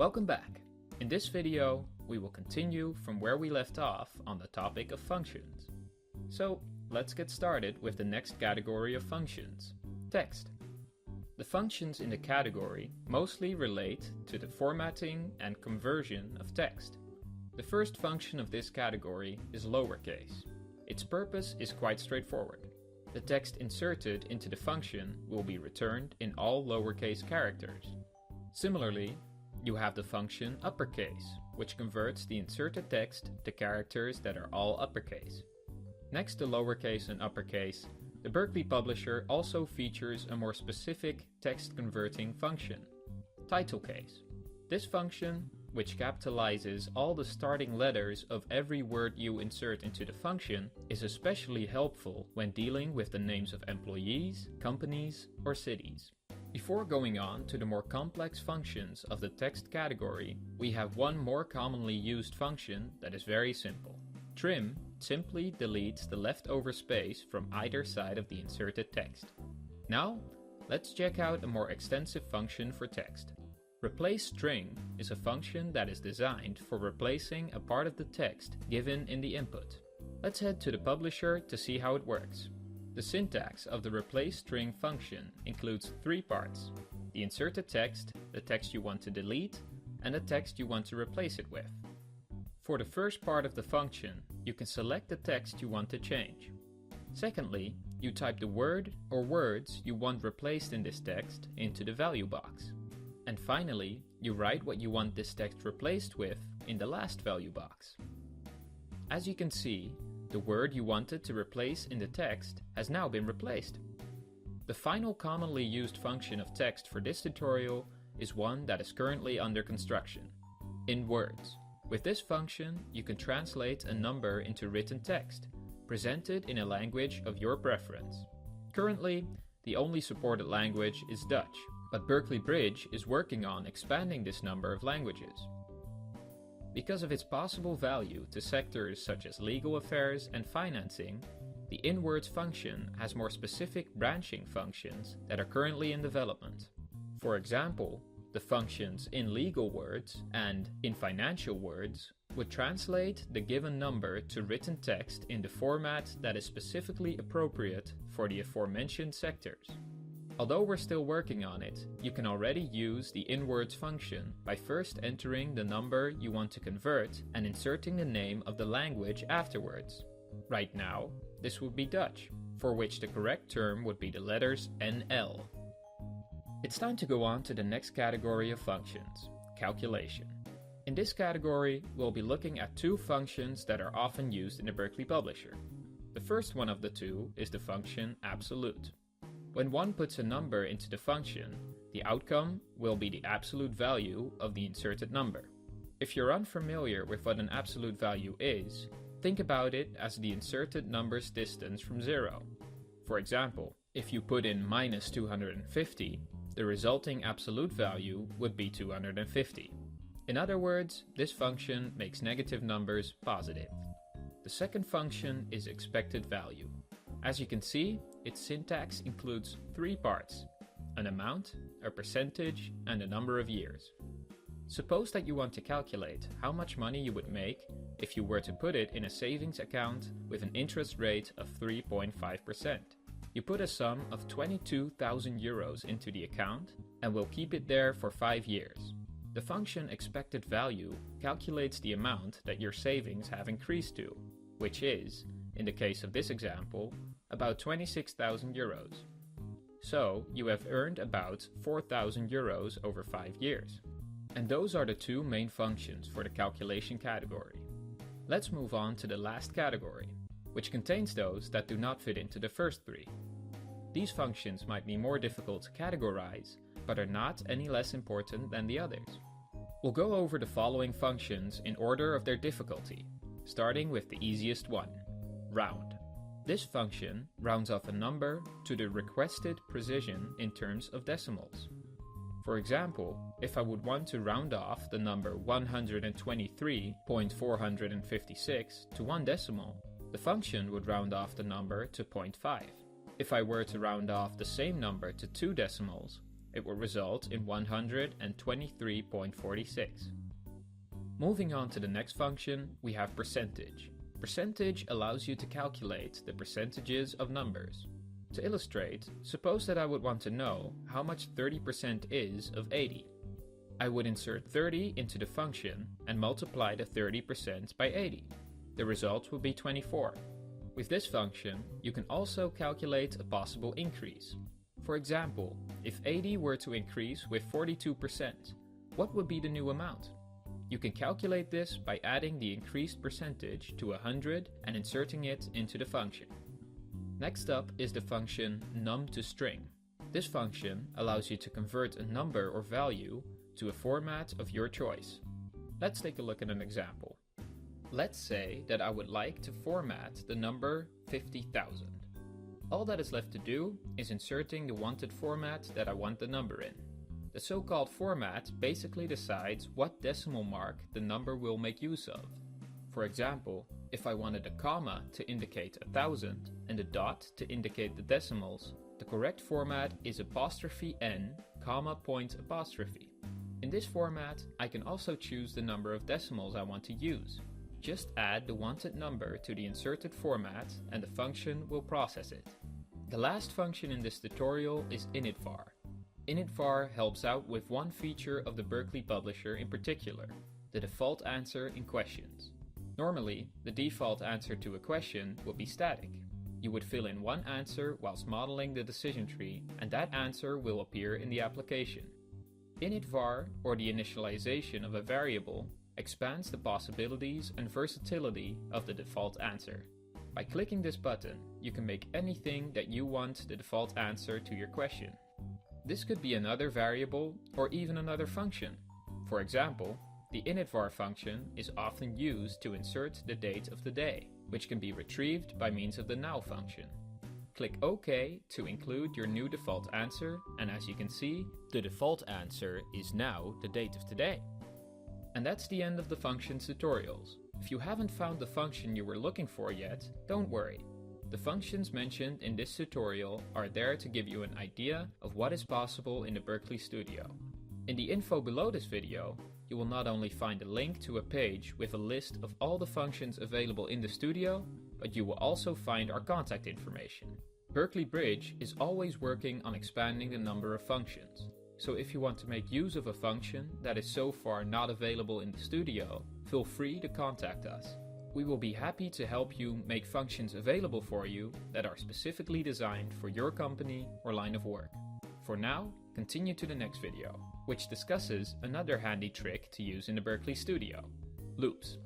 Welcome back. In this video, we will continue from where we left off on the topic of functions. So, let's get started with the next category of functions, text. The functions in the category mostly relate to the formatting and conversion of text. The first function of this category is lowercase. Its purpose is quite straightforward. The text inserted into the function will be returned in all lowercase characters. Similarly, you have the function uppercase, which converts the inserted text to characters that are all uppercase. Next to lowercase and uppercase, the Berkeley Publisher also features a more specific text converting function, title case. This function, which capitalizes all the starting letters of every word you insert into the function, is especially helpful when dealing with the names of employees, companies, or cities. Before going on to the more complex functions of the text category, we have one more commonly used function that is very simple. Trim simply deletes the leftover space from either side of the inserted text. Now, let's check out a more extensive function for text. Replace string is a function that is designed for replacing a part of the text given in the input. Let's head to the publisher to see how it works. The syntax of the replace string function includes three parts: the inserted text, the text you want to delete, and the text you want to replace it with. For the first part of the function, you can select the text you want to change. Secondly, you type the word or words you want replaced in this text into the value box. And finally, you write what you want this text replaced with in the last value box. As you can see, the word you wanted to replace in the text has now been replaced. The final commonly used function of text for this tutorial is one that is currently under construction: in words. With this function, you can translate a number into written text, presented in a language of your preference. Currently, the only supported language is Dutch, but Berkeley Bridge is working on expanding this number of languages. Because of its possible value to sectors such as legal affairs and financing, the in-words function has more specific branching functions that are currently in development. For example, the functions in legal words and in financial words would translate the given number to written text in the format that is specifically appropriate for the aforementioned sectors. Although we're still working on it, you can already use the in-words function by first entering the number you want to convert and inserting the name of the language afterwards. Right now, this would be Dutch, for which the correct term would be the letters NL. It's time to go on to the next category of functions, calculation. In this category, we'll be looking at two functions that are often used in the Berkeley Publisher. The first one of the two is the function absolute. When one puts a number into the function, the outcome will be the absolute value of the inserted number. If you're unfamiliar with what an absolute value is, think about it as the inserted number's distance from zero. For example, if you put in minus 250, the resulting absolute value would be 250. In other words, this function makes negative numbers positive. The second function is expected value. As you can see, its syntax includes three parts: an amount, a percentage, and a number of years. Suppose that you want to calculate how much money you would make if you were to put it in a savings account with an interest rate of 3.5%. You put a sum of 22,000 euros into the account and will keep it there for 5 years. The function expected value calculates the amount that your savings have increased to, which is, in the case of this example, about 26,000 euros. So, you have earned about 4,000 euros over 5 years. And those are the two main functions for the calculation category. Let's move on to the last category, which contains those that do not fit into the first three. These functions might be more difficult to categorize, but are not any less important than the others. We'll go over the following functions in order of their difficulty, starting with the easiest one: round. This function rounds off a number to the requested precision in terms of decimals. For example, if I would want to round off the number 123.456 to one decimal, the function would round off the number to 0.5. If I were to round off the same number to two decimals, It will result in 123.46. Moving on to the next function, we have percentage. Percentage allows you to calculate the percentages of numbers. To illustrate, suppose that I would want to know how much 30% is of 80. I would insert 30 into the function and multiply the 30% by 80. The result will be 24. With this function, you can also calculate a possible increase. For example, if 80 were to increase with 42%, what would be the new amount? You can calculate this by adding the increased percentage to 100 and inserting it into the function. Next up is the function num to string. This function allows you to convert a number or value to a format of your choice. Let's take a look at an example. Let's say that I would like to format the number 50,000. All that is left to do is inserting the wanted format that I want the number in. The so-called format basically decides what decimal mark the number will make use of. For example, if I wanted a comma to indicate 1,000 and a dot to indicate the decimals, the correct format is '(n), comma point apostrophe. In this format, I can also choose the number of decimals I want to use. Just add the wanted number to the inserted format and the function will process it. The last function in this tutorial is initvar. Initvar helps out with one feature of the Berkeley Publisher in particular, the default answer in questions. Normally, the default answer to a question would be static. You would fill in one answer whilst modeling the decision tree, and that answer will appear in the application. Initvar, or the initialization of a variable, expands the possibilities and versatility of the default answer. By clicking this button, you can make anything that you want the default answer to your question. This could be another variable or even another function. For example, the initvar function is often used to insert the date of the day, which can be retrieved by means of the now function. Click OK to include your new default answer, and as you can see, the default answer is now the date of today. And that's the end of the functions tutorials. If you haven't found the function you were looking for yet, don't worry. The functions mentioned in this tutorial are there to give you an idea of what is possible in the Berkeley Studio. In the info below this video, you will not only find a link to a page with a list of all the functions available in the studio, but you will also find our contact information. Berkeley Bridge is always working on expanding the number of functions. So if you want to make use of a function that is so far not available in the studio, feel free to contact us. We will be happy to help you make functions available for you that are specifically designed for your company or line of work. For now, continue to the next video, which discusses another handy trick to use in the Berkeley Studio: loops.